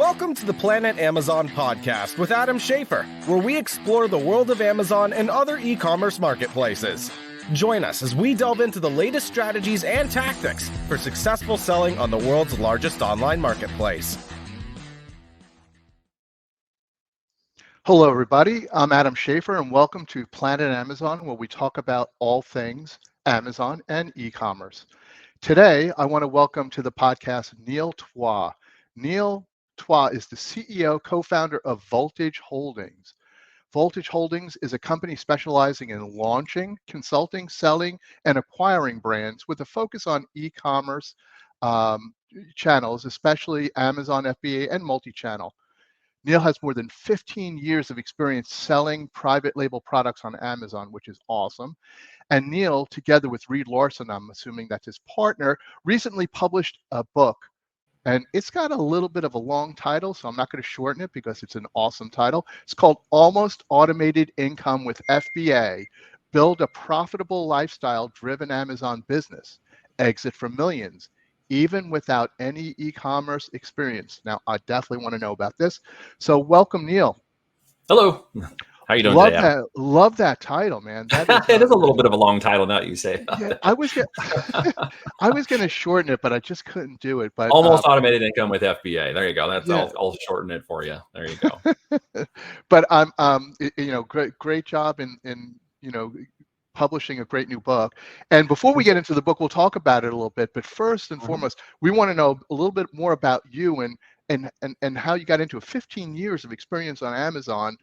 Welcome to the Planet Amazon podcast with Adam Schafer, where we explore the world of Amazon and other e-commerce marketplaces. Join us as we delve into the latest strategies and tactics for successful selling on the world's largest online marketplace. Hello, everybody. I'm Adam Schafer, and welcome to Planet Amazon, where we talk about all things Amazon and e-commerce. Today, I want to welcome to the podcast Neil Twa. Neil Twa is the CEO, co-founder of Voltage Holdings. Voltage Holdings is a company specializing in launching, consulting, selling, and acquiring brands with a focus on e-commerce channels, especially Amazon FBA and multi-channel. Neil has more than 15 years of experience selling private label products on Amazon, which is awesome. And Neil, together with Reed Larson, I'm assuming that's his partner, recently published a book. And it's got a little bit of a long title, so I'm not going to shorten it because it's an awesome title. It's called Almost Automated Income with FBA, Build a Profitable Lifestyle-Driven Amazon Business, Exit from Millions, even without any e-commerce experience. Now, I definitely want to know about this. So welcome, Neil. Hello. How you doing today, Adam? Love that title, man. That is, it is a little bit of a long title now that you say. Yeah, I was going to shorten it, but I just couldn't do it. But Almost Automated Income with FBA. There you go. That's I'll shorten it for you. There you go. But great job in publishing a great new book. And before we get into the book, we'll talk about it a little bit. But first and foremost, we want to know a little bit more about you and how you got into 15 years of experience on Amazon.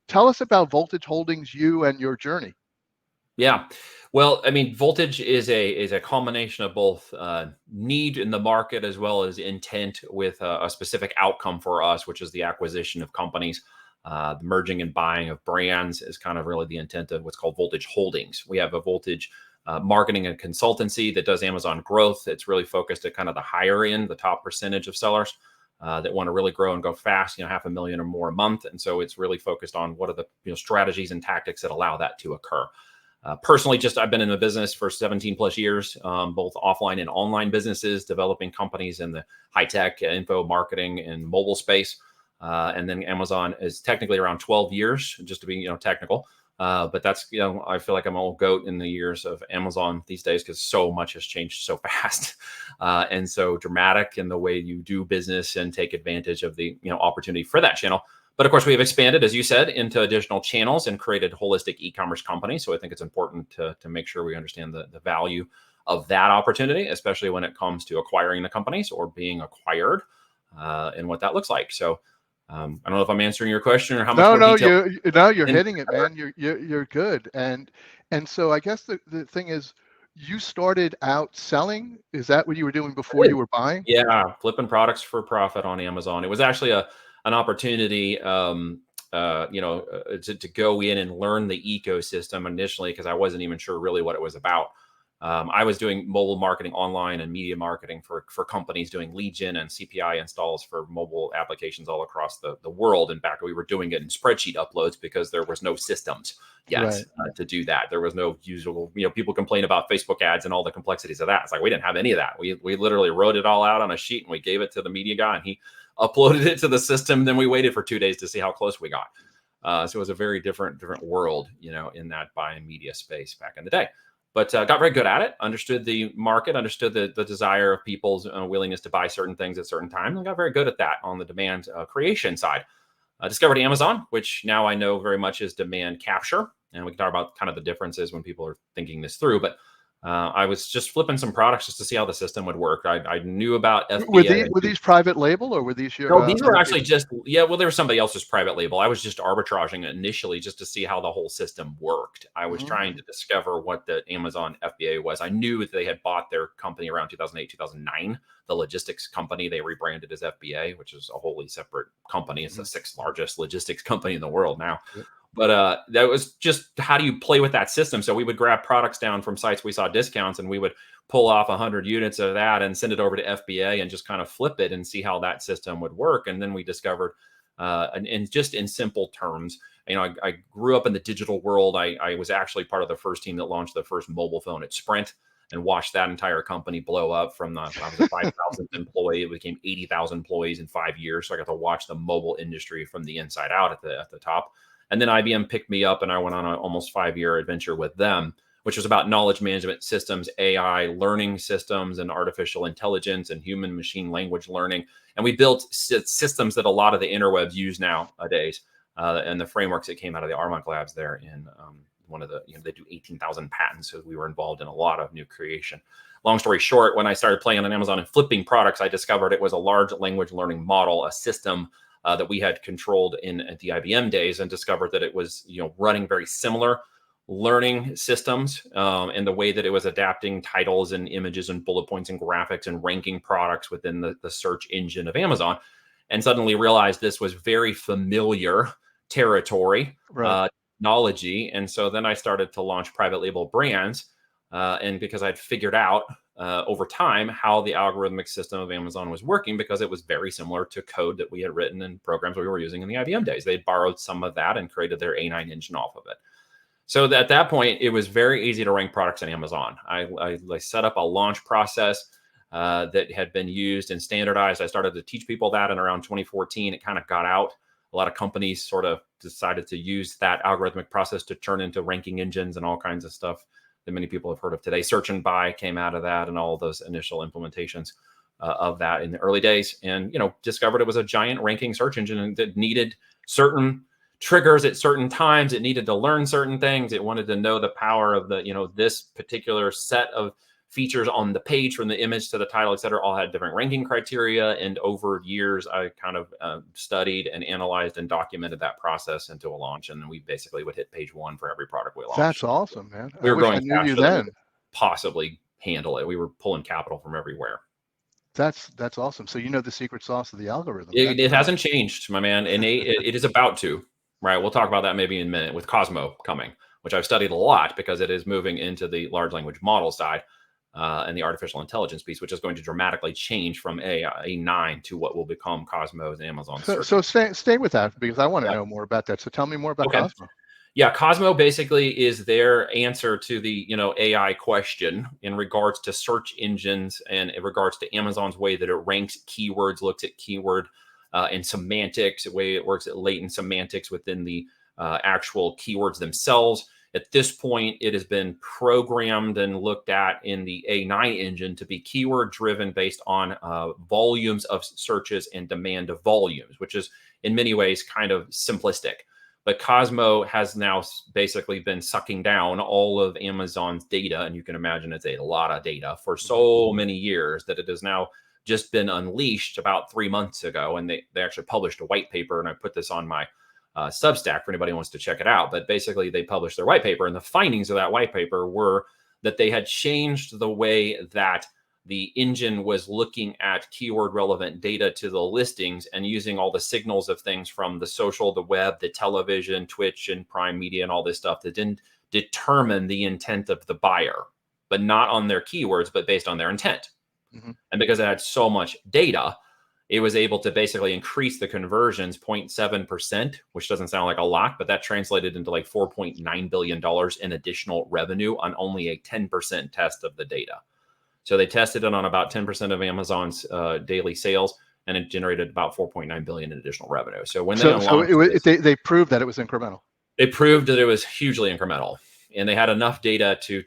Tell us about Voltage Holdings, you and your journey. Yeah. Well, I mean, Voltage is a combination of both need in the market as well as intent with a specific outcome for us, which is the acquisition of companies. The merging and buying of brands is kind of really the intent of what's called Voltage Holdings. We have a Voltage marketing and consultancy that does Amazon growth. It's really focused at kind of the higher end, the top percentage of sellers that want to really grow and go fast, 500,000 or more a month. And so it's really focused on what are the strategies and tactics that allow that to occur. Personally, I've been in the business for 17 plus years, both offline and online businesses, developing companies in the high tech, info marketing and mobile space. And then Amazon is technically around 12 years, just to be technical. But that's, I feel like I'm an old goat in the years of Amazon these days because so much has changed so fast and so dramatic in the way you do business and take advantage of the opportunity for that channel. But of course, we have expanded, as you said, into additional channels and created holistic e-commerce companies. So I think it's important to make sure we understand the value of that opportunity, especially when it comes to acquiring the companies or being acquired and what that looks like. So I don't know if I'm answering your question or how much more detail. You're hitting it, man. You're good. And so I guess the thing is, you started out selling. Is that what you were doing before you were buying? Yeah, flipping products for profit on Amazon. It was actually an opportunity, to go in and learn the ecosystem initially because I wasn't even sure really what it was about. I was doing mobile marketing online and media marketing for companies doing lead gen and CPI installs for mobile applications all across the world. In fact, we were doing it in spreadsheet uploads because there was no systems yet to do that. There was no usual, people complain about Facebook ads and all the complexities of that. It's like, we didn't have any of that. We literally wrote it all out on a sheet and we gave it to the media guy and he uploaded it to the system. Then we waited for 2 days to see how close we got. So it was a very different world, in that buying media space back in the day. But got very good at it, understood the market, understood the desire of people's willingness to buy certain things at certain times, and got very good at that on the demand creation side. Discovered Amazon, which now I know very much is demand capture. And we can talk about kind of the differences when people are thinking this through. But I was just flipping some products just to see how the system would work. I knew about FBA. Were these private label or were these your? No, these were actually there was somebody else's private label. I was just arbitraging initially just to see how the whole system worked. I was trying to discover what the Amazon FBA was. I knew that they had bought their company around 2008, 2009, the logistics company. They rebranded as FBA, which is a wholly separate company. It's the sixth largest logistics company in the world now. Yep. But that was just how do you play with that system? So we would grab products down from sites we saw discounts and we would pull off 100 units of that and send it over to FBA and just kind of flip it and see how that system would work. And then we discovered, and just in simple terms, I grew up in the digital world. I was actually part of the first team that launched the first mobile phone at Sprint. and watched that entire company blow up from I was a 5,000 employee. It became 80,000 employees in 5 years. So I got to watch the mobile industry from the inside out at the top. And then IBM picked me up and I went on an almost 5-year adventure with them, which was about knowledge management systems, AI, learning systems, and artificial intelligence and human machine language learning. And we built systems that a lot of the interwebs use nowadays, and the frameworks that came out of the Armonk labs there in one of the, they do 18,000 patents. So we were involved in a lot of new creation. Long story short, when I started playing on Amazon and flipping products, I discovered it was a large language learning model, a system that we had controlled at the IBM days, and discovered that it was, running very similar learning systems, and the way that it was adapting titles and images and bullet points and graphics and ranking products within the search engine of Amazon, and suddenly realized this was very familiar territory, Right. technology. And so then I started to launch private label brands, and because I'd figured out over time how the algorithmic system of Amazon was working, because it was very similar to code that we had written in programs we were using in the IBM days. They'd borrowed some of that and created their A9 engine off of it. So at that point, it was very easy to rank products on Amazon. I set up a launch process that had been used and standardized. I started to teach people that in around 2014. It kind of got out. A lot of companies sort of decided to use that algorithmic process to turn into ranking engines and all kinds of stuff that many people have heard of today. Search and buy came out of that, and all of those initial implementations of that in the early days. And, discovered it was a giant ranking search engine that needed certain triggers at certain times. It needed to learn certain things. It wanted to know the power of this particular set of features on the page, from the image to the title, et cetera, all had different ranking criteria. And over years, I kind of studied and analyzed and documented that process into a launch. And then we basically would hit page 1 for every product we launched. That's awesome, man. We were growing I knew you faster than we then. could possibly handle it. We were pulling capital from everywhere. That's awesome. So the secret sauce of the algorithm. It hasn't changed, my man. And it is about to. Right. We'll talk about that maybe in a minute with COSMO coming, which I've studied a lot because it is moving into the large language model side and the artificial intelligence piece, which is going to dramatically change from A9 to what will become Cosmos and Amazon. So stay with that, because I want to know more about that. So tell me more about Cosmo. Yeah, Cosmo basically is their answer to the AI question in regards to search engines and in regards to Amazon's way that it ranks keywords, looks at keyword and semantics, the way it works at latent semantics within the actual keywords themselves. At this point, it has been programmed and looked at in the A9 engine to be keyword driven based on volumes of searches and demand of volumes, which is in many ways kind of simplistic. But Cosmo has now basically been sucking down all of Amazon's data, and you can imagine it's a lot of data for so many years that it has now just been unleashed about 3 months ago. And they actually published a white paper, and I put this on my Substack for anybody who wants to check it out. But basically they published their white paper, and the findings of that white paper were that they had changed the way that the engine was looking at keyword relevant data to the listings and using all the signals of things from the social, the web, the television, Twitch and Prime Media and all this stuff that didn't determine the intent of the buyer, but not on their keywords, but based on their intent. Mm-hmm. And because it had so much data, it was able to basically increase the conversions 0.7%, which doesn't sound like a lot, but that translated into like $4.9 billion in additional revenue on only a 10% test of the data. So they tested it on about 10% of Amazon's daily sales, and it generated about 4.9 billion in additional revenue. So when they proved that it was incremental. They proved that it was hugely incremental, and they had enough data to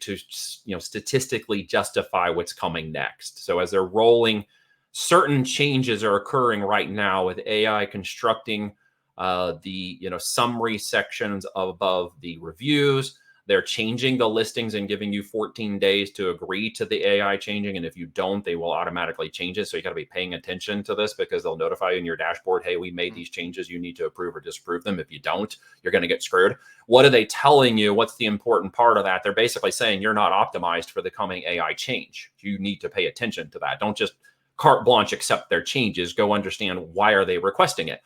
statistically justify what's coming next. So as they're rolling, certain changes are occurring right now with AI constructing the summary sections above the reviews. They're changing the listings and giving you 14 days to agree to the AI changing. And if you don't, they will automatically change it. So you got to be paying attention to this, because they'll notify you in your dashboard, hey, we made these changes. You need to approve or disapprove them. If you don't, you're going to get screwed. What are they telling you? What's the important part of that? They're basically saying you're not optimized for the coming AI change. You need to pay attention to that. Don't just carte blanche accept their changes. Go understand, why are they requesting it?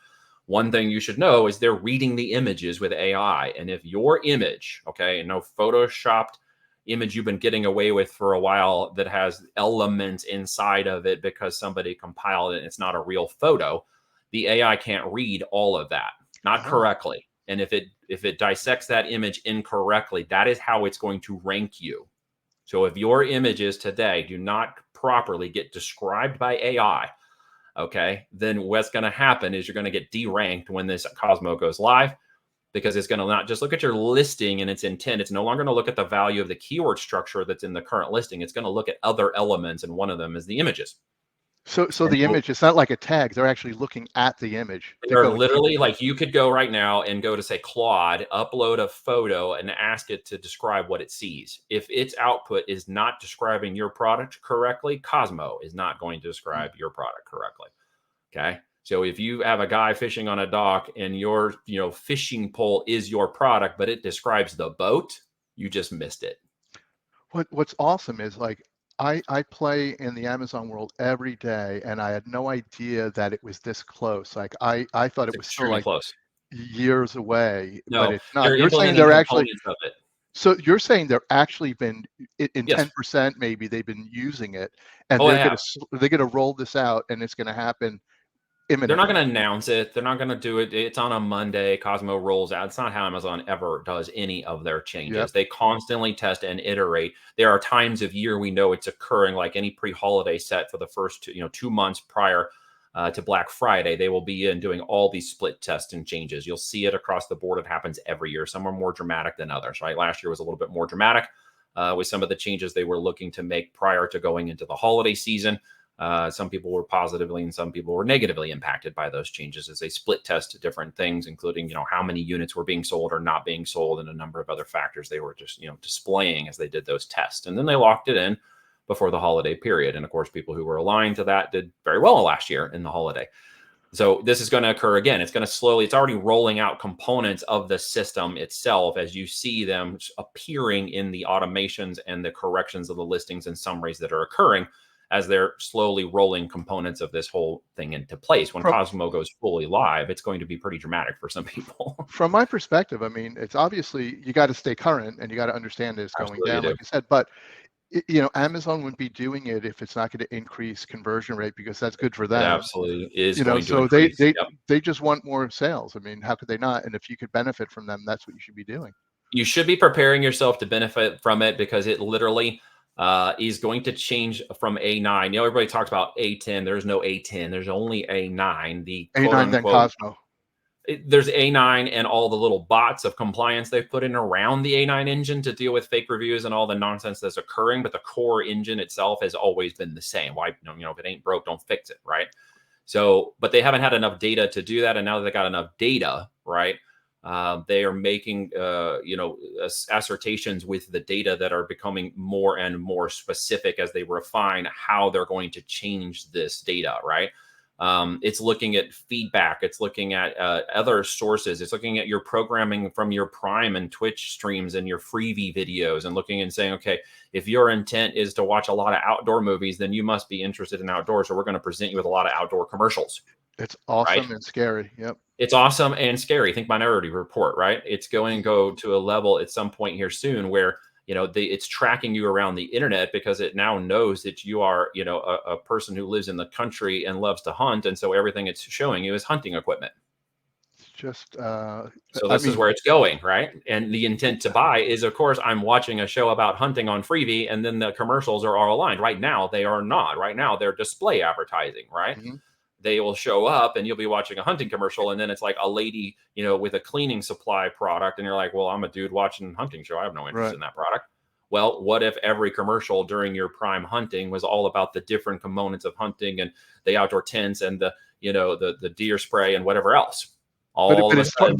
One thing you should know is they're reading the images with AI. And if your image, no photoshopped image you've been getting away with for a while that has elements inside of it because somebody compiled it and it's not a real photo, the AI can't read all of that, not correctly. And if it dissects that image incorrectly, that is how it's going to rank you. So if your images today do not properly get described by AI, okay, then what's going to happen is you're going to get deranked when this Cosmo goes live, because it's going to not just look at your listing and its intent. It's no longer going to look at the value of the keyword structure that's in the current listing. It's going to look at other elements, and one of them is the images. So And the image, it's not like a tag. They're actually looking at the image. they're literally like, you could go right now and go to, say, Claude, upload a photo and ask it to describe what it sees. If its output is not describing your product correctly, Cosmo is not going to describe your product correctly. Okay. So if you have a guy fishing on a dock and your, fishing pole is your product, but it describes the boat, you just missed it. What's awesome is, like, I play in the Amazon world every day, and I had no idea that it was this close. Like, I thought it It's was still extremely like close. years away, but No, it's not. they're You're saying implementing they're actually, components of it. so you're saying they're actually been in Yes. 10% maybe they've been using it, and Oh, I they're have. gonna roll this out, and it's gonna happen They're not imminently. going to announce it. They're not going to do it. It's on a Monday. Cosmo rolls out. It's not how Amazon ever does any of their changes. Yep. They constantly test and iterate. There are times of year we know it's occurring, like any pre-holiday set for the first 2 months prior to Black Friday. They will be in doing all these split tests and changes. You'll see it across the board. It happens every year. Some are more dramatic than others, right? Last year was a little bit more dramatic with some of the changes they were looking to make prior to going into the holiday season. Some people were positively and some people were negatively impacted by those changes as they split test different things, including, how many units were being sold or not being sold, and a number of other factors they were just, displaying as they did those tests. And then they locked it in before the holiday period. And of course, people who were aligned to that did very well last year in the holiday. So this is going to occur again. It's going to slowly, it's already rolling out components of the system itself as you see them appearing in the automations and the corrections of the listings and summaries that are occurring as they're slowly rolling components of this whole thing into place. When Cosmo goes fully live, it's going to be pretty dramatic for some people. From my perspective, I mean, it's obviously, you got to stay current and you got to understand that it's going Absolutely down, do. like you said. But Amazon wouldn't be doing it if it's not going to increase conversion rate, because that's good for It them. absolutely is going to So increase. Yep. they just want more sales. I mean, how could they not? And if you could benefit from them, that's what you should be doing. You should be preparing yourself to benefit from it, because it literally is going to change from A9. Everybody talks about A10. There's no A10. There's only A9. The quote A9 then unquote, Cosmo. there's A9 and all the little bots of compliance they've put in around the A9 engine to deal with fake reviews and all the nonsense that's occurring. But the core engine itself has always been the same. Why, if it ain't broke, don't fix it, right? So, but they haven't had enough data to do that. And now that they got enough data, right, they are making, assertions with the data that are becoming more and more specific as they refine how they're going to change this data, right? It's looking at feedback. It's looking at other sources. It's looking at your programming from your Prime and Twitch streams and your freebie videos, and looking and saying, okay, if your intent is to watch a lot of outdoor movies, then you must be interested in outdoors. So we're going to present you with a lot of outdoor commercials. It's awesome, right? and scary. Yep. It's awesome and scary. Think Minority Report, right? It's going to go to a level at some point here soon where, it's tracking you around the internet, because it now knows that you are, a person who lives in the country and loves to hunt. And so everything it's showing you is hunting equipment. It's just, So this is where it's going, right? And the intent to buy is, of course, I'm watching a show about hunting on Freebie, and then the commercials are all aligned. Right now, they are not. Right now, they're display advertising, right? Mm-hmm. They will show up and you'll be watching a hunting commercial, and then it's like a lady, with a cleaning supply product. And you're like, well, I'm a dude watching a hunting show. I have no interest in that product. Well, what if every commercial during your Prime hunting was all about the different components of hunting and the outdoor tents and the, the deer spray and whatever else? But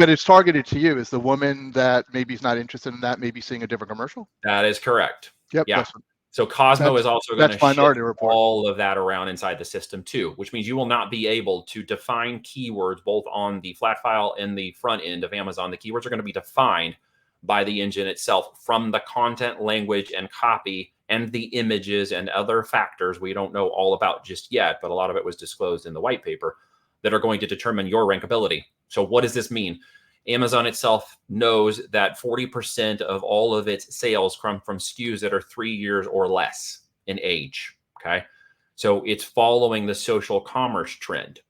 it's targeted to you. Is the woman that maybe is not interested in that maybe seeing a different commercial? That is correct. Yep. Yeah. So Cosmo is also going to shift all of that around inside the system too, which means you will not be able to define keywords both on the flat file and the front end of Amazon. The keywords are going to be defined by the engine itself from the content, language, and copy, and the images and other factors we don't know all about just yet, but a lot of it was disclosed in the white paper, that are going to determine your rankability. So what does this mean? Amazon itself knows that 40% of all of its sales come from SKUs that are 3 years or less in age. Okay. So it's following the social commerce trend,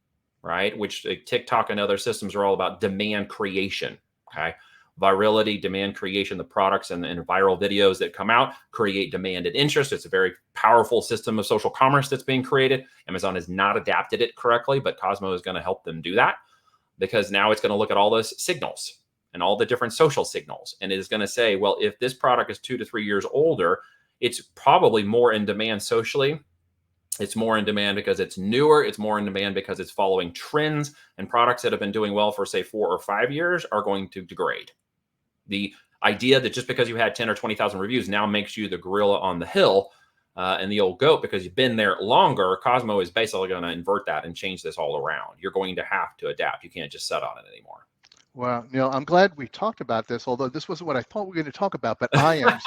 right? Which TikTok and other systems are all about demand creation. Okay. Virality, demand creation, the products and viral videos that come out create demand and interest. It's a very powerful system of social commerce that's being created. Amazon has not adapted it correctly, but Cosmo is going to help them do that, because now it's going to look at all those signals and all the different social signals. And it is going to say, well, if this product is 2 to 3 years older, it's probably more in demand socially. It's more in demand because it's newer. It's more in demand because it's following trends, and products that have been doing well for, say, 4 or 5 years are going to degrade. The idea that just because you had 10 or 20,000 reviews now makes you the gorilla on the hill and the old goat because you've been there longer, Cosmo is basically going to invert that and change this all around. You're going to have to adapt. You can't just sit on it anymore. Well, Neil, I'm glad we talked about this, although this wasn't what I thought we were going to talk about, but I am.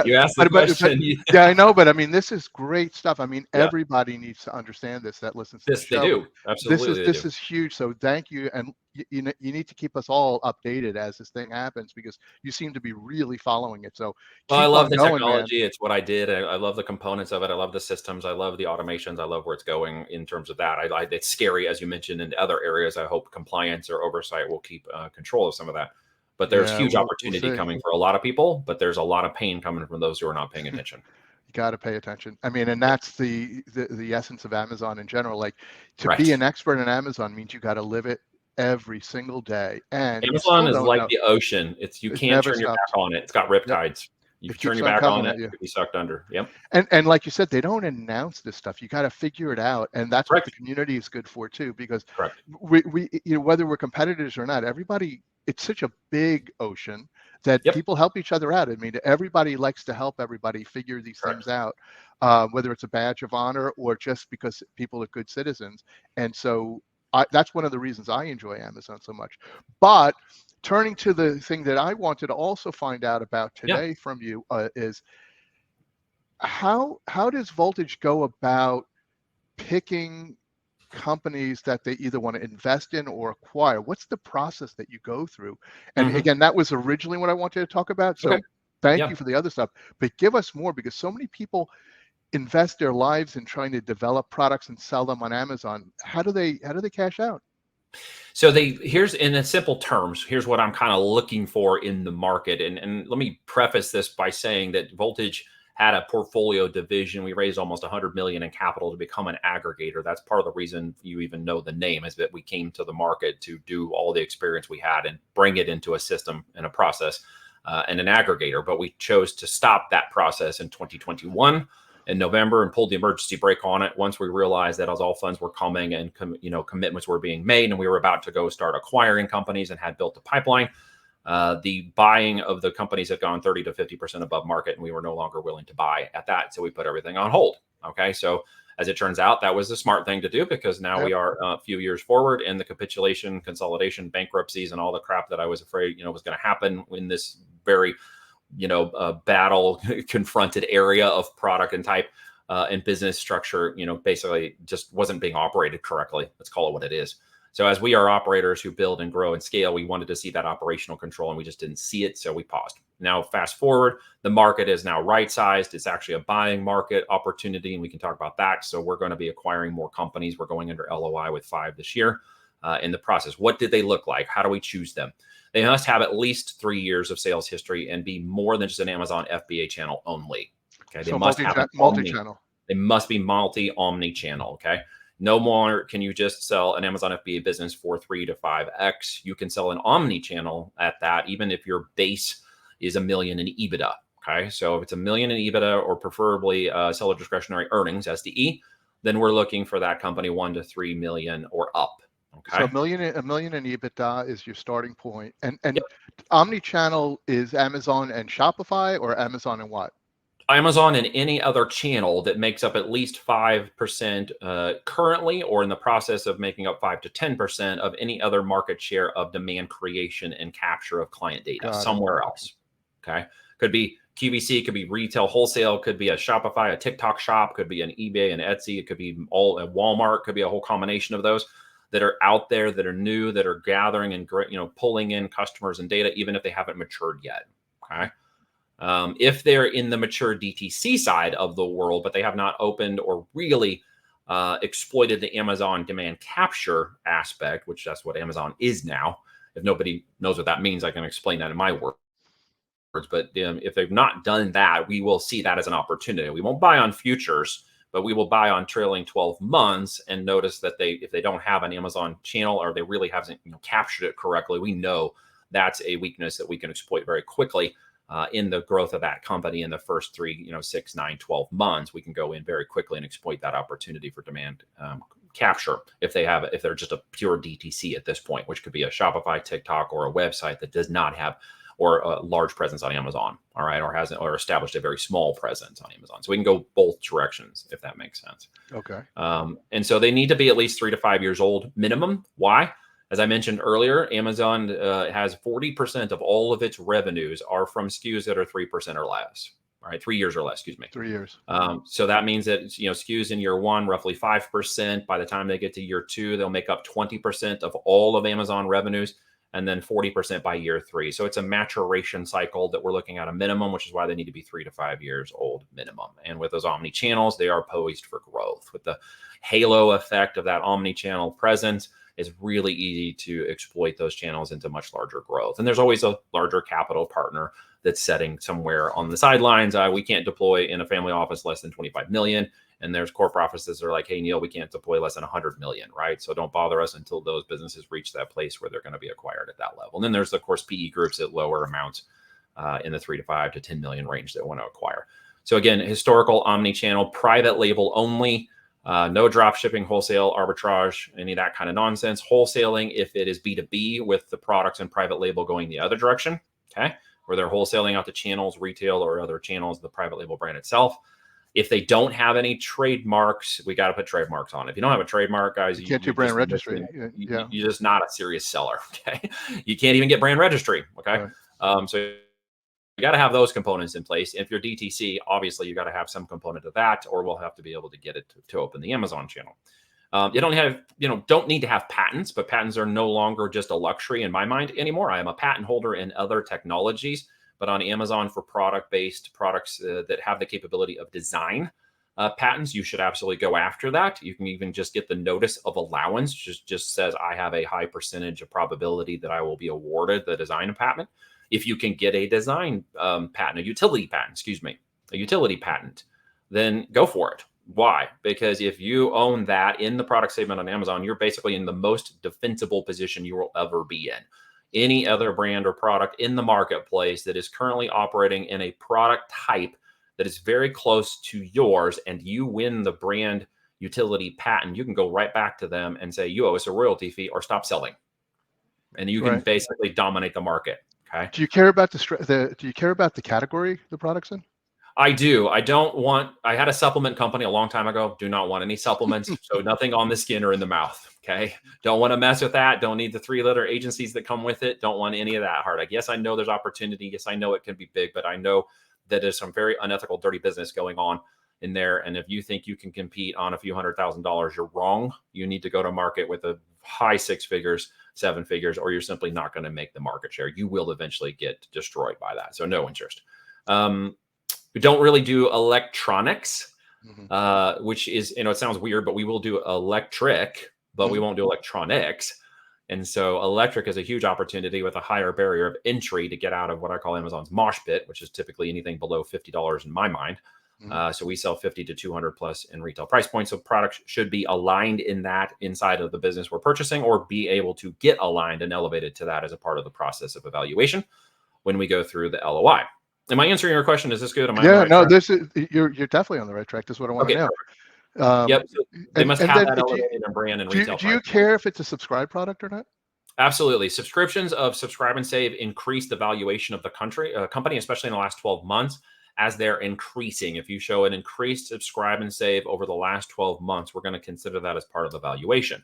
You asked the question. Yeah, I know, but I mean, this is great stuff. I mean, Yeah. everybody needs to understand this that listens to Yes, the show. they do. Absolutely. This is huge. So thank you. And you need to keep us all updated as this thing happens, because you seem to be really following it. So Well, I keep love on the going, technology. man. It's what I did. I love the components of it. I love the systems. I love the automations. I love where it's going in terms of that. It's scary, as you mentioned, in other areas. I hope compliance or oversight will keep control of some of that. But there's Yeah, huge we'll opportunity see. coming for a lot of people, but there's a lot of pain coming from those who are not paying attention. You got to pay attention. I mean, and that's the essence of Amazon in general. Like, to Right. be an expert in Amazon means you got to live it every single day, and you Amazon still is don't like know. the ocean. You It can't never turn your stops. back on it. It's got riptides. You It turn keeps your on back coming on at it, you. you'll be sucked under. Yep. And like you said, they don't announce this stuff. You got to figure it out, and that's what Correct. the community is good for too. Because Correct. we whether we're competitors or not, everybody. It's such a big ocean that Yep. people help each other out. I mean, everybody likes to help everybody figure these Correct. things out, whether it's a badge of honor or just because people are good citizens. And so that's one of the reasons I enjoy Amazon so much. But turning to the thing that I wanted to also find out about today from you is how does Voltage go about picking companies that they either want to invest in or acquire? What's the process that you go through? And again, that was originally what I wanted to talk about. So thank you for the other stuff, but give us more, because so many people invest their lives in trying to develop products and sell them on Amazon. How do they cash out? So here's, in a simple terms, here's what I'm kind of looking for in the market. And let me preface this by saying that Voltage had a portfolio division. We raised almost 100 million in capital to become an aggregator. That's part of the reason you even know the name, is that we came to the market to do all the experience we had and bring it into a system and a process and an aggregator. But we chose to stop that process in 2021 in November and pulled the emergency brake on it once we realized that as all funds were coming and commitments were being made, and we were about to go start acquiring companies and had built a pipeline. The buying of the companies had gone 30 to 50% above market, and we were no longer willing to buy at that. So we put everything on hold. Okay. So as it turns out, that was the smart thing to do, because now we are a few years forward, and the capitulation, consolidation, bankruptcies, and all the crap that I was afraid, was going to happen in this very, battle confronted area of product and type and business structure, basically just wasn't being operated correctly. Let's call it what it is. So as we are operators who build and grow and scale, we wanted to see that operational control, and we just didn't see it. So we paused. Now, fast forward, the market is now right-sized. It's actually a buying market opportunity, and we can talk about that. So we're going to be acquiring more companies. We're going under LOI with 5 this year in the process. What did they look like? How do we choose them? They must have at least 3 years of sales history and be more than just an Amazon FBA channel only. Okay, So multi-channel. They must be omni-channel. Okay. No more can you just sell an Amazon FBA business for 3 to 5x. You can sell an omni-channel at that, even if your base is $1 million in EBITDA. Okay. So if it's $1 million in EBITDA, or preferably seller discretionary earnings, SDE, then we're looking for that company 1 to 3 million or up. Okay. So $1 million in EBITDA is your starting point. And omni-channel is Amazon and Shopify, or Amazon and what? Amazon and any other channel that makes up at least 5% currently, or in the process of making up 5 to 10% of any other market share of demand creation and capture of client data somewhere else. Okay. Could be QVC, could be retail wholesale, could be a Shopify, a TikTok shop, could be an eBay and Etsy. It could be all a Walmart, could be a whole combination of those that are out there, that are new, that are gathering and pulling in customers and data, even if they haven't matured yet. Okay. If they're in the mature DTC side of the world, but they have not opened or really exploited the Amazon demand capture aspect, which that's what Amazon is now, If nobody knows what that means, I can explain that in my words. But if they've not done that, we will see that as an opportunity. We won't buy on futures, but we will buy on trailing 12 months and notice that if they don't have an Amazon channel or they really haven't captured it correctly, we know that's a weakness that we can exploit very quickly in the growth of that company in the first 3, 6, 9, 12 months. We can go in very quickly and exploit that opportunity for demand capture if they're just a pure DTC at this point, which could be a Shopify, TikTok, or a website that does not have or a large presence on Amazon, all right, or established a very small presence on Amazon. So we can go both directions, if that makes sense. Okay. And so they need to be at least 3 to 5 years old minimum. Why? As I mentioned earlier, Amazon has 40% of all of its revenues are from SKUs that are 3% or less. All right, 3 years or less, excuse me. 3 years. So that means that SKUs in year 1, roughly 5%. By the time they get to year 2, they'll make up 20% of all of Amazon revenues, and then 40% by year 3. So it's a maturation cycle that we're looking at a minimum, which is why they need to be 3 to 5 years old minimum. And with those omni channels, they are poised for growth. With the halo effect of that omni channel presence, it's really easy to exploit those channels into much larger growth. And there's always a larger capital partner that's setting somewhere on the sidelines. We can't deploy in a family office less than 25 million. And there's corporate offices that are like, hey, Neil, we can't deploy less than 100 million, right? So don't bother us until those businesses reach that place where they're going to be acquired at that level. And then there's, of course, PE groups at lower amounts in the 3 to 5 to 10 million range that want to acquire. So again, historical omni-channel, private label only, no drop shipping, wholesale, arbitrage, any of that kind of nonsense. Wholesaling, if it is B2B with the products and private label going the other direction, okay, where they're wholesaling out to channels, retail, or other channels, the private label brand itself. If they don't have any trademarks, we got to put trademarks on. If you don't have a trademark, guys, you can't do brand registry. You're just not a serious seller. Okay, you can't even get brand registry. Okay, right. So you got to have those components in place. If you're DTC, obviously you got to have some component of that, or we'll have to be able to get it to open the Amazon channel. You don't need to have patents, but patents are no longer just a luxury in my mind anymore. I am a patent holder in other technologies. But on Amazon for product-based products that have the capability of design patents, you should absolutely go after that. You can even just get the notice of allowance, just says I have a high percentage of probability that I will be awarded the design patent. If you can get a design patent, a utility patent, then go for it. Why? Because if you own that in the product statement on Amazon, you're basically in the most defensible position you will ever be in. Any other brand or product in the marketplace that is currently operating in a product type that is very close to yours and you win the brand utility patent, you can go right back to them and say, you owe us a royalty fee or stop selling. And you can basically dominate the market. Okay. Do you care about the category the product's in? I do. I had a supplement company a long time ago. Do not want any supplements. So nothing on the skin or in the mouth. Okay. Don't want to mess with that. Don't need the 3-letter agencies that come with it. Don't want any of that hard. Yes, I know there's opportunity. Yes, I know it can be big, but I know that there's some very unethical, dirty business going on in there. And if you think you can compete on a few $100,000, you're wrong. You need to go to market with a high 6 figures, 7 figures, or you're simply not going to make the market share. You will eventually get destroyed by that. So no interest. We don't really do electronics, which is, it sounds weird, but we will do electric, but we won't do electronics. And so electric is a huge opportunity with a higher barrier of entry to get out of what I call Amazon's mosh pit, which is typically anything below $50 in my mind. So we sell 50 to 200 plus in retail price points. So products should be aligned in that inside of the business we're purchasing, or be able to get aligned and elevated to that as a part of the process of evaluation when we go through the LOI. Am I answering your question? Is this good? This is you're definitely on the right track. This is what I want to know. Yep. So they must have that elevated brand and retail. Do you care if it's a subscribe product or not? Absolutely. Subscriptions of Subscribe and Save increase the valuation of the company, especially in the last 12 months as they're increasing. If you show an increased Subscribe and Save over the last 12 months, we're going to consider that as part of the valuation.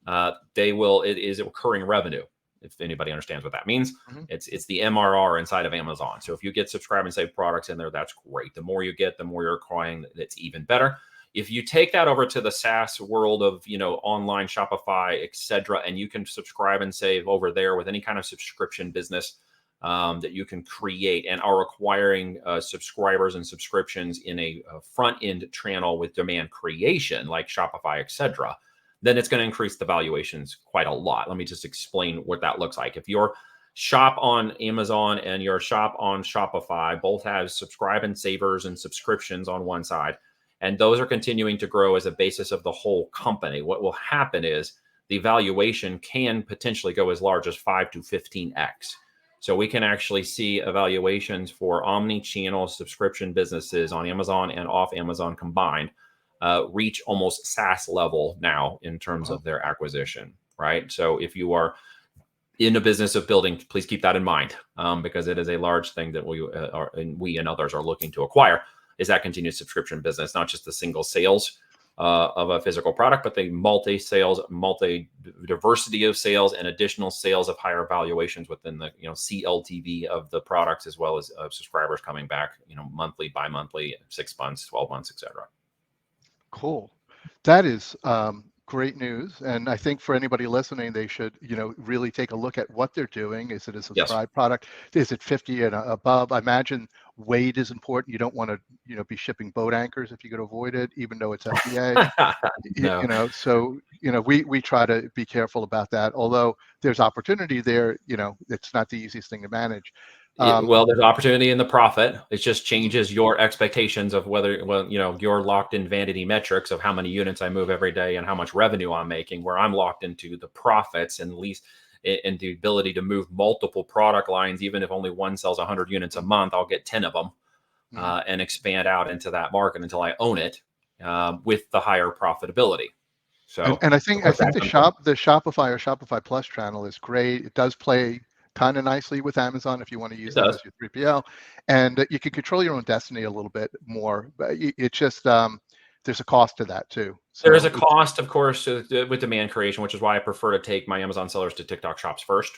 It is a recurring revenue. If anybody understands what that means, it's the MRR inside of Amazon. So if you get Subscribe and Save products in there, that's great. The more you get, the more you're acquiring, that's even better. If you take that over to the SaaS world of, online Shopify, etc., and you can subscribe and save over there with any kind of subscription business that you can create and are acquiring subscribers and subscriptions in a front end channel with demand creation like Shopify, etc., then it's going to increase the valuations quite a lot. Let me just explain what that looks like. If your shop on Amazon and your shop on Shopify both have subscribe and savers and subscriptions on one side, and those are continuing to grow as a basis of the whole company, what will happen is the valuation can potentially go as large as 5 to 15x. So we can actually see evaluations for omni-channel subscription businesses on Amazon and off Amazon combined reach almost SaaS level now in terms of their acquisition, right? So if you are in the business of building, please keep that in mind, because it is a large thing that we and others are looking to acquire, is that continued subscription business, not just the single sales of a physical product, but the multi-sales, multi-diversity of sales and additional sales of higher valuations within the CLTV of the products, as well as subscribers coming back, monthly, bi-monthly, 6 months, 12 months, etc. Cool. That is great news. And I think for anybody listening, they should, really take a look at what they're doing. Is it a subscribed product? Is it 50 and above? I imagine weight is important. You don't want to, be shipping boat anchors if you could avoid it, even though it's FDA. No. So, we try to be careful about that. Although there's opportunity there, it's not the easiest thing to manage. Well, there's opportunity in the profit. It just changes your expectations of whether, you're locked in vanity metrics of how many units I move every day and how much revenue I'm making, where I'm locked into the profits and least and the ability to move multiple product lines. Even if only one sells 100 units a month, I'll get 10 of them and expand out into that market until I own it with the higher profitability. So, and I think the Shopify or Shopify Plus channel is great. It does play kind of nicely with Amazon if you want to use that as your 3PL, and you can control your own destiny a little bit more. But it's just there's a cost to that too. So there is a cost, of course, with demand creation, which is why I prefer to take my Amazon sellers to TikTok shops first.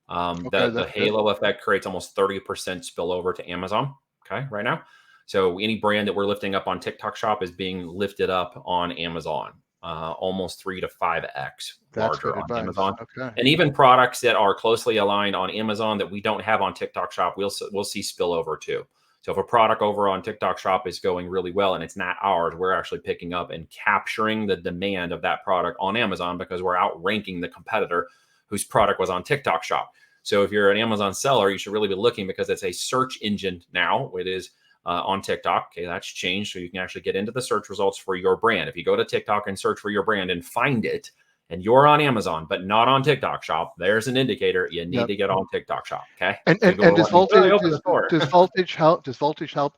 The halo effect creates almost 30% spillover to Amazon. Okay, right now. So any brand that we're lifting up on TikTok shop is being lifted up on Amazon. Almost 3 to 5x larger on Amazon. Okay. And even products that are closely aligned on Amazon that we don't have on TikTok shop, we'll see spillover too. So if a product over on TikTok shop is going really well and it's not ours, we're actually picking up and capturing the demand of that product on Amazon because we're outranking the competitor whose product was on TikTok shop. So if you're an Amazon seller, you should really be looking, because it's a search engine now. It is on TikTok. Okay, that's changed. So you can actually get into the search results for your brand. If you go to TikTok and search for your brand and find it, and you're on Amazon, but not on TikTok shop, there's an indicator you need to get on TikTok shop. Okay. And does Voltage help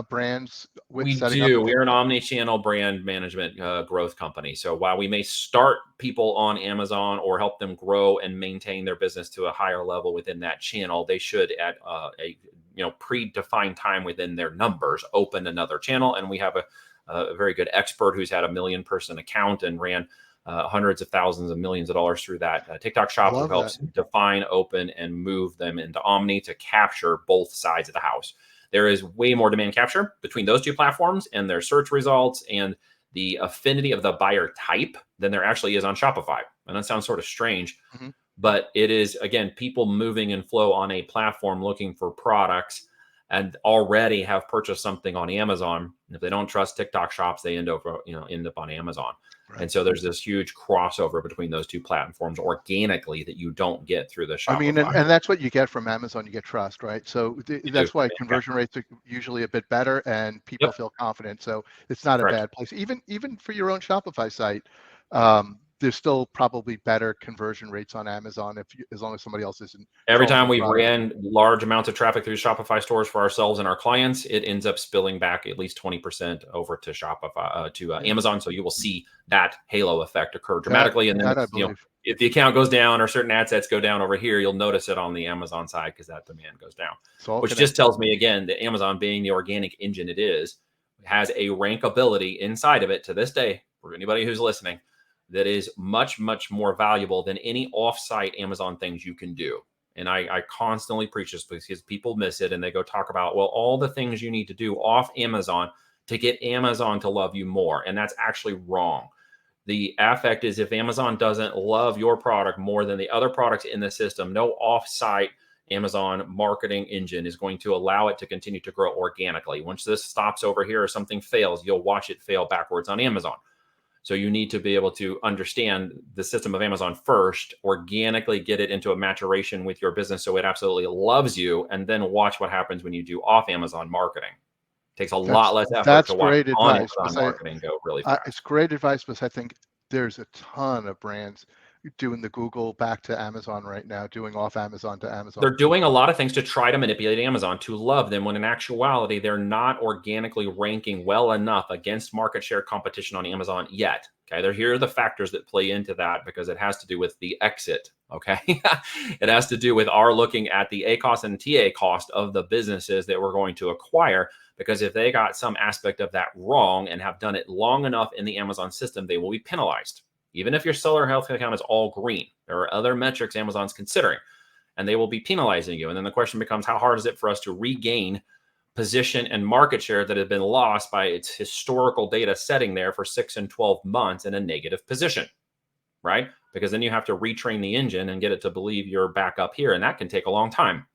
brands with setting up? We're an omni-channel brand management growth company. So while we may start people on Amazon or help them grow and maintain their business to a higher level within that channel, they should at a predefined time within their numbers open another channel. And we have a very good expert who's had a 1 million person account and ran hundreds of thousands of millions of dollars through that TikTok shop, who helps define, open, and move them into Omni to capture both sides of the house. There is way more demand capture between those two platforms and their search results and the affinity of the buyer type than there actually is on Shopify. And that sounds sort of strange, but it is, again, people moving in flow on a platform looking for products and already have purchased something on Amazon. And if they don't trust TikTok shops, they end up on Amazon. Right. And so there's this huge crossover between those two platforms organically that you don't get through the Shopify. I mean, and that's what you get from Amazon. You get trust, right? So that's why conversion rates are usually a bit better and people feel confident. So it's not a bad place. Even for your own Shopify site, there's still probably better conversion rates on Amazon as long as somebody else isn't. Every time we ran large amounts of traffic through Shopify stores for ourselves and our clients, it ends up spilling back at least 20% over to Shopify to Amazon. So you will see that halo effect occur dramatically. And then if the account goes down or certain ad sets go down over here, you'll notice it on the Amazon side because that demand goes down. Which just tells me again that Amazon, being the organic engine it is, has a rankability inside of it to this day for anybody who's listening that is much, much more valuable than any offsite Amazon things you can do. And I constantly preach this because people miss it and they go talk about, well, all the things you need to do off Amazon to get Amazon to love you more. And that's actually wrong. The affect is if Amazon doesn't love your product more than the other products in the system, no offsite Amazon marketing engine is going to allow it to continue to grow organically. Once this stops over here or something fails, you'll watch it fail backwards on Amazon. So you need to be able to understand the system of Amazon first, organically get it into a maturation with your business so it absolutely loves you, and then watch what happens when you do off Amazon marketing. It takes a lot less effort That's to watch great on advice. Amazon marketing go really fast. It's great advice because I think there's a ton of brands doing the Google back to Amazon right now, doing off Amazon to Amazon. They're doing a lot of things to try to manipulate Amazon to love them, when in actuality, they're not organically ranking well enough against market share competition on Amazon yet. Okay. Here are the factors that play into that, because it has to do with the exit. Okay. It has to do with our looking at the A cost and TA cost of the businesses that we're going to acquire, because if they got some aspect of that wrong and have done it long enough in the Amazon system, they will be penalized. Even if your seller health account is all green, there are other metrics Amazon's considering, and they will be penalizing you. And then the question becomes, how hard is it for us to regain position and market share that had been lost by its historical data setting there for 6 and 12 months in a negative position, right? Because then you have to retrain the engine and get it to believe you're back up here. And that can take a long time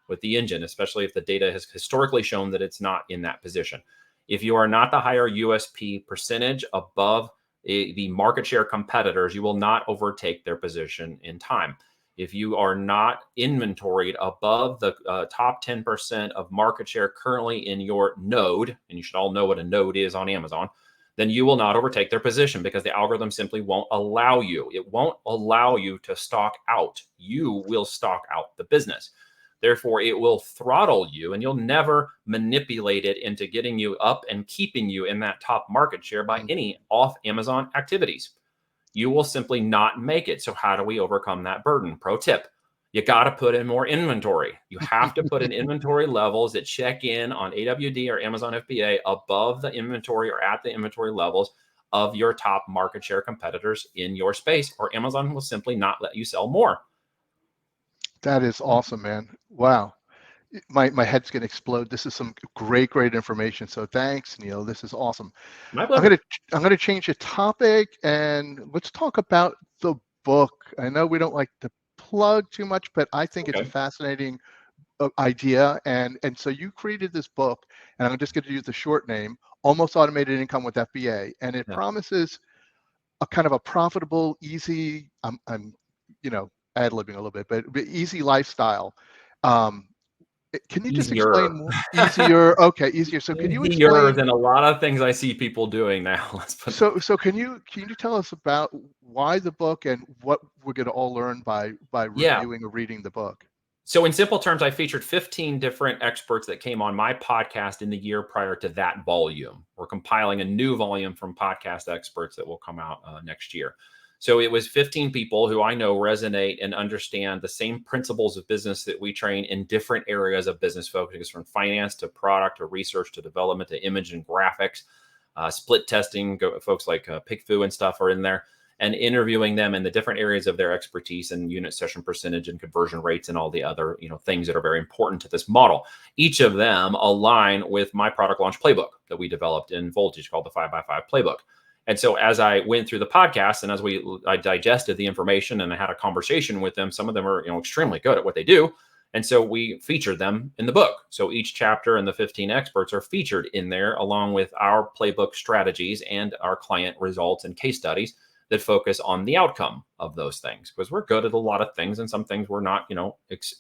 with the engine, especially if the data has historically shown that it's not in that position. If you are not the higher USP percentage above the market share competitors, you will not overtake their position in time. If you are not inventoried above the top 10% of market share currently in your node, and you should all know what a node is on Amazon, then you will not overtake their position, because the algorithm simply won't allow you. It won't allow you to stock out. You will stock out the business. Therefore, it will throttle you, and you'll never manipulate it into getting you up and keeping you in that top market share by any off Amazon activities. You will simply not make it. So how do we overcome that burden? Pro tip: you got to put in more inventory. You have to put in inventory levels that check in on AWD or Amazon FBA above the inventory or at the inventory levels of your top market share competitors in your space, or Amazon will simply not let you sell more. That is awesome, man. Wow. My head's going to explode. This is some great information. So thanks, Neil. This is awesome. My pleasure. I'm going to change the topic, and let's talk about the book. I know we don't like to plug too much, but I think it's a fascinating idea. And so you created this book, and I'm just going to use the short name, Almost Automated Income with FBA, and it promises a kind of a profitable, easy, I'm ad-libbing a little bit, but easy lifestyle. Can you just explain more? Easier? Okay, easier. So can you explain? Than a lot of things I see people doing now. So can you tell us about why the book and what we're going to all learn by reviewing or reading the book? So in simple terms, I featured 15 different experts that came on my podcast in the year prior to that volume. We're compiling a new volume from podcast experts that will come out next year. So it was 15 people who I know resonate and understand the same principles of business that we train in different areas of business focus, from finance to product to research to development to image and graphics, split testing. Folks like PickFu and stuff are in there, and interviewing them in the different areas of their expertise and unit session percentage and conversion rates and all the other things that are very important to this model. Each of them align with my product launch playbook that we developed in Voltage called the 5x5 playbook. And so as I went through the podcast and as I digested the information and I had a conversation with them, some of them are extremely good at what they do. And so we featured them in the book. So each chapter and the 15 experts are featured in there, along with our playbook strategies and our client results and case studies that focus on the outcome of those things. Because we're good at a lot of things, and some things we're not,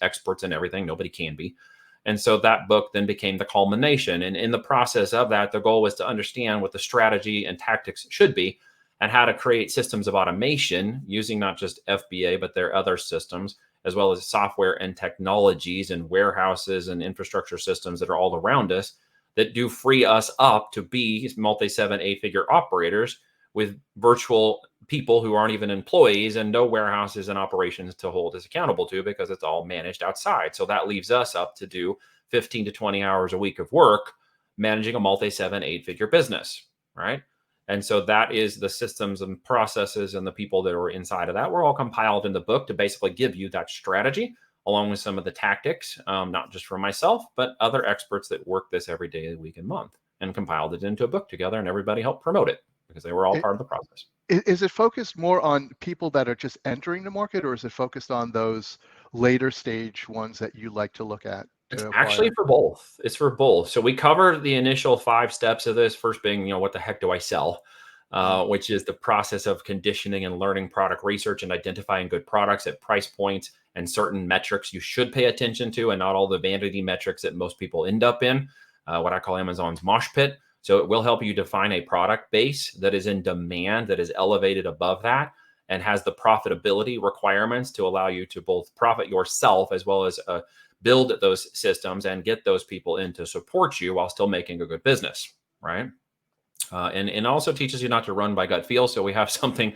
experts in everything. Nobody can be. And so that book then became the culmination. And in the process of that, the goal was to understand what the strategy and tactics should be and how to create systems of automation using not just FBA, but their other systems, as well as software and technologies and warehouses and infrastructure systems that are all around us that do free us up to be multi-7, 8-figure operators with virtual people who aren't even employees and no warehouses and operations to hold us accountable to, because it's all managed outside. So that leaves us up to do 15 to 20 hours a week of work managing a multi-7, 8-figure business, right? And so that is the systems and processes and the people that are inside of that. We're all compiled in the book to basically give you that strategy, along with some of the tactics, not just for myself, but other experts that work this every day, week, and month, and compiled it into a book together, and everybody helped promote it because they were all part of the process. Is it focused more on people that are just entering the market, or is it focused on those later stage ones that you like to look at? It's actually for both. It's for both. So we covered the initial 5 steps of this, first being, what the heck do I sell? which is the process of conditioning and learning product research and identifying good products at price points and certain metrics you should pay attention to, and not all the vanity metrics that most people end up in, what I call Amazon's mosh pit. So it will help you define a product base that is in demand, that is elevated above that, and has the profitability requirements to allow you to both profit yourself as well as build those systems and get those people in to support you while still making a good business, right? And also teaches you not to run by gut feel. So we have something,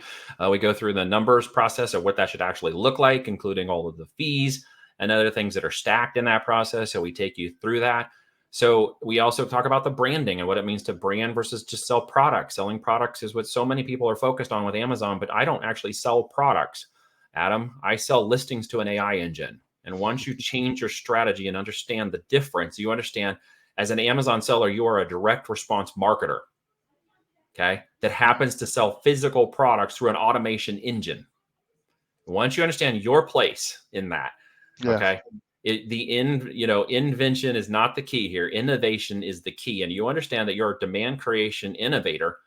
we go through the numbers process of what that should actually look like, including all of the fees and other things that are stacked in that process. So we take you through that. So we also talk about the branding and what it means to brand versus just sell products. Selling products is what so many people are focused on with Amazon, but I don't actually sell products, Adam. I sell listings to an AI engine. And once you change your strategy and understand the difference, you understand as an Amazon seller, you are a direct response marketer, okay, that happens to sell physical products through an automation engine. Once you understand your place in that, okay, invention is not the key here. Innovation is the key. And you understand that you're a demand creation innovator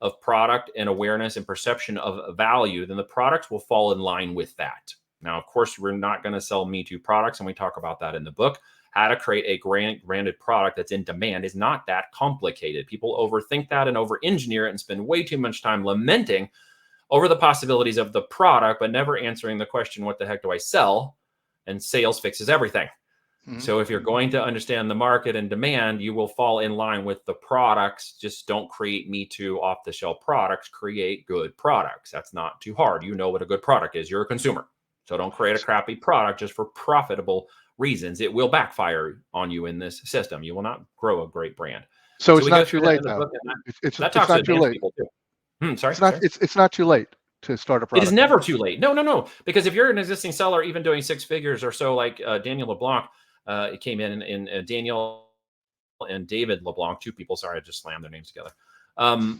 of product and awareness and perception of value, then the products will fall in line with that. Now, of course, we're not going to sell Me Too products, and we talk about that in the book. How to create a branded product that's in demand is not that complicated. People overthink that and over-engineer it and spend way too much time lamenting over the possibilities of the product, but never answering the question, what the heck do I sell? And sales fixes everything. Mm-hmm. So if you're going to understand the market and demand, you will fall in line with the products. Just don't create Me Too off-the-shelf products. Create good products. That's not too hard. You know what a good product is. You're a consumer. So don't create a crappy product just for profitable reasons. It will backfire on you in this system. You will not grow a great brand. So it's not too late though. It's not too late. Sorry. It's not too late to start a product. It is never too late. No. Because if you're an existing seller, even doing six figures or so, like Daniel LeBlanc, it came in Daniel and David LeBlanc, two people. Sorry, I just slammed their names together.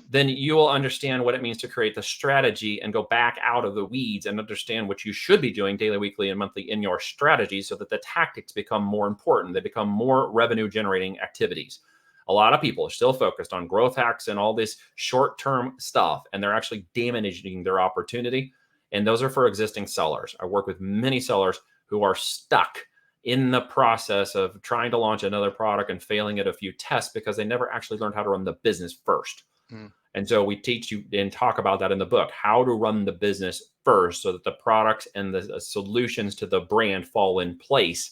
Then you will understand what it means to create the strategy and go back out of the weeds and understand what you should be doing daily, weekly, and monthly in your strategy so that the tactics become more important. They become more revenue generating activities. A lot of people are still focused on growth hacks and all this short-term stuff, and they're actually damaging their opportunity. And those are for existing sellers. I work with many sellers who are stuck in the process of trying to launch another product and failing at a few tests because they never actually learned how to run the business first. And so we teach you and talk about that in the book, how to run the business first so that the products and the solutions to the brand fall in place.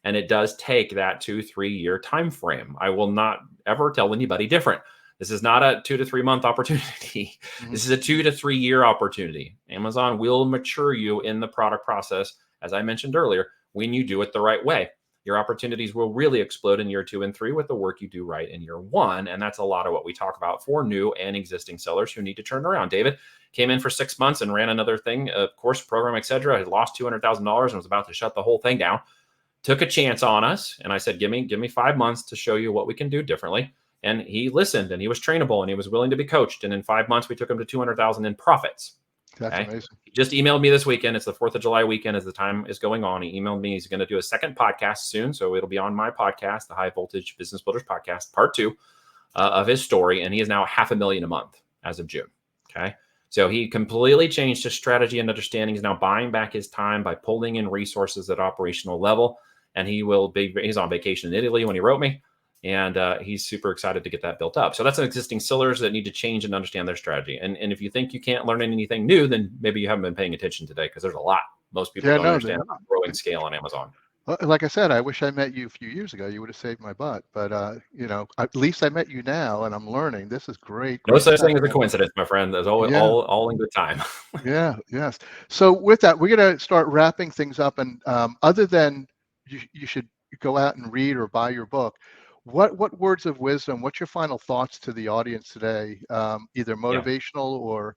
And it does take that 2-3 year time frame. I will not ever tell anybody different. This is not a 2 to 3 month opportunity. This is a 2 to 3 year opportunity. Amazon will mature you in the product process, as I mentioned earlier, when you do it the right way. Your opportunities will really explode in year 2 and 3 with the work you do right in year 1. And that's a lot of what we talk about for new and existing sellers who need to turn around. David came in for 6 months and ran another thing, a course program, etc. Had lost $200,000 and was about to shut the whole thing down. Took a chance on us. And I said, give me 5 months to show you what we can do differently. And he listened and he was trainable and he was willing to be coached. And in 5 months, we took him to $200,000 in profits. That's amazing. He just emailed me this weekend. It's the 4th of July weekend as the time is going on. He emailed me. He's going to do a second podcast soon. So it'll be on my podcast, the High Voltage Business Builders Podcast, part 2 of his story. And he is now $500,000 a month as of June. Okay. So he completely changed his strategy and understanding. He's now buying back his time by pulling in resources at operational level. And he's on vacation in Italy when he wrote me. And he's super excited to get that built up. So that's an existing sellers that need to change and understand their strategy. And if you think you can't learn anything new, then maybe you haven't been paying attention today because there's a lot. Most people don't understand about growing scale on Amazon. Well, like I said, I wish I met you a few years ago. You would have saved my butt. But, at least I met you now and I'm learning. This is great. No such thing as a coincidence, my friend. There's always all in good time. Yes. So with that, we're going to start wrapping things up. And other than you should go out and read or buy your book, what words of wisdom, what's your final thoughts to the audience today, either motivational or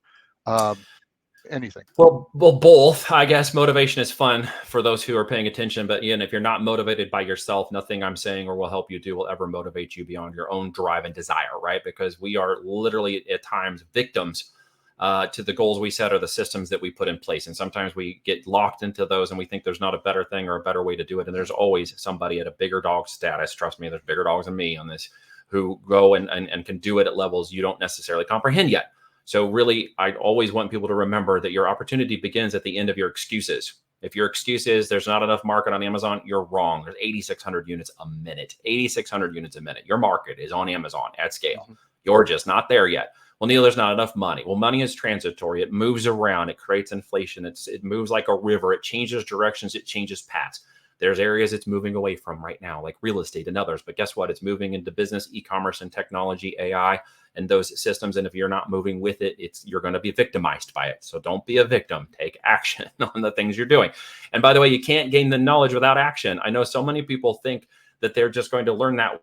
anything? Well, both. I guess motivation is fun for those who are paying attention. But if you're not motivated by yourself, nothing I'm saying or will help you do will ever motivate you beyond your own drive and desire, right? Because we are literally at times victims to the goals we set or the systems that we put in place. And sometimes we get locked into those and we think there's not a better thing or a better way to do it. And there's always somebody at a bigger dog status. Trust me, there's bigger dogs than me on this who go and can do it at levels you don't necessarily comprehend yet. So really, I always want people to remember that your opportunity begins at the end of your excuses. If your excuse is there's not enough market on Amazon, you're wrong. There's 8,600 units a minute, 8,600 units a minute. Your market is on Amazon at scale. Mhm. You're just not there yet. Well, Neil, there's not enough money. Well, money is transitory. It moves around. It creates inflation. It moves like a river. It changes directions. It changes paths. There's areas it's moving away from right now, like real estate and others. But guess what? It's moving into business, e-commerce, and technology, AI, and those systems. And if you're not moving with it, you're going to be victimized by it. So don't be a victim. Take action on the things you're doing. And by the way, you can't gain the knowledge without action. I know so many people think that they're just going to learn that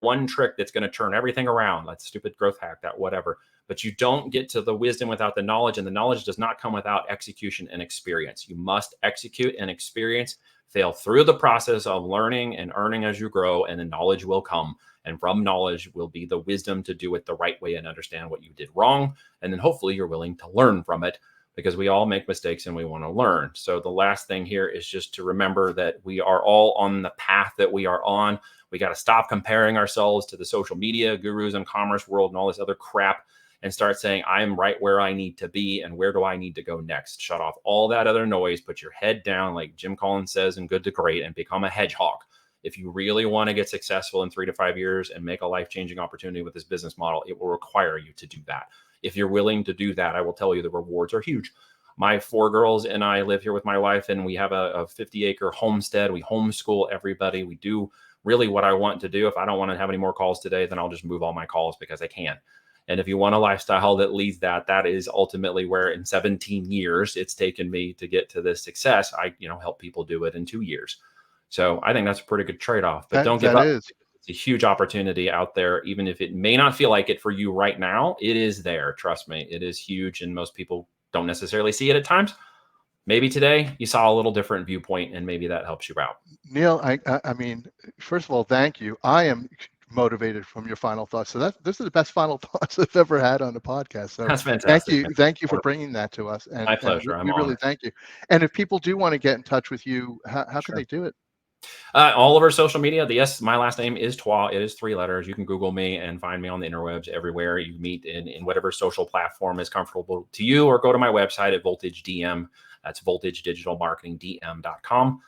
one trick that's going to turn everything around, that stupid growth hack, that whatever. But you don't get to the wisdom without the knowledge, and the knowledge does not come without execution and experience. You must execute and experience, fail through the process of learning and earning as you grow, and the knowledge will come. And from knowledge will be the wisdom to do it the right way and understand what you did wrong. And then hopefully you're willing to learn from it, because we all make mistakes and we want to learn. So the last thing here is just to remember that we are all on the path that we are on. We got to stop comparing ourselves to the social media gurus and commerce world and all this other crap, and start saying, I'm right where I need to be, and where do I need to go next? Shut off all that other noise, put your head down, like Jim Collins says in Good to Great, and become a hedgehog. If you really want to get successful in 3 to 5 years and make a life-changing opportunity with this business model, it will require you to do that. If you're willing to do that, I will tell you the rewards are huge. My 4 girls and I live here with my wife, and we have a 50-acre homestead. We homeschool everybody. We do really what I want to do. If I don't want to have any more calls today, then I'll just move all my calls because I can. And if you want a lifestyle that leads that is ultimately where in 17 years it's taken me to get to this success. I help people do it in 2 years. So I think that's a pretty good trade-off. But don't give up. It's a huge opportunity out there. Even if it may not feel like it for you right now, it is there. Trust me, it is huge. And most people don't necessarily see it at times. Maybe today you saw a little different viewpoint, and maybe that helps you out. Neil, I mean, first of all, thank you. I am motivated from your final thoughts. So this is the best final thoughts I've ever had on the podcast. So that's fantastic. Thank you for bringing that to us. And, my pleasure. We really thank you. And if people do want to get in touch with you, how can they do it? All over social media. My last name is Twa. It is 3 letters. You can Google me and find me on the interwebs everywhere. You meet in whatever social platform is comfortable to you, or go to my website at Voltage DM. That's voltagedigitalmarketingdm.com.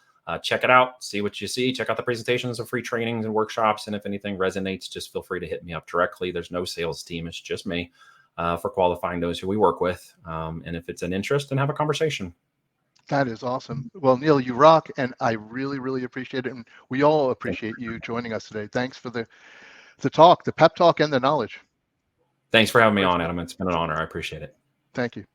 Check it out. See what you see. Check out the presentations of free trainings and workshops. And if anything resonates, just feel free to hit me up directly. There's no sales team. It's just me for qualifying those who we work with. And if it's an interest, then have a conversation. That is awesome. Well, Neil, you rock, and I really, really appreciate it. And we all appreciate you joining us today. Thanks for the talk, the pep talk, and the knowledge. Thanks for having me on, Adam. It's been an honor. I appreciate it. Thank you.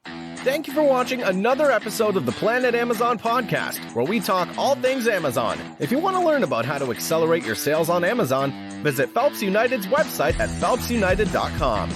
Thank you for watching another episode of the Planet Amazon podcast, where we talk all things Amazon. If you want to learn about how to accelerate your sales on Amazon, visit Phelps United's website at phelpsunited.com.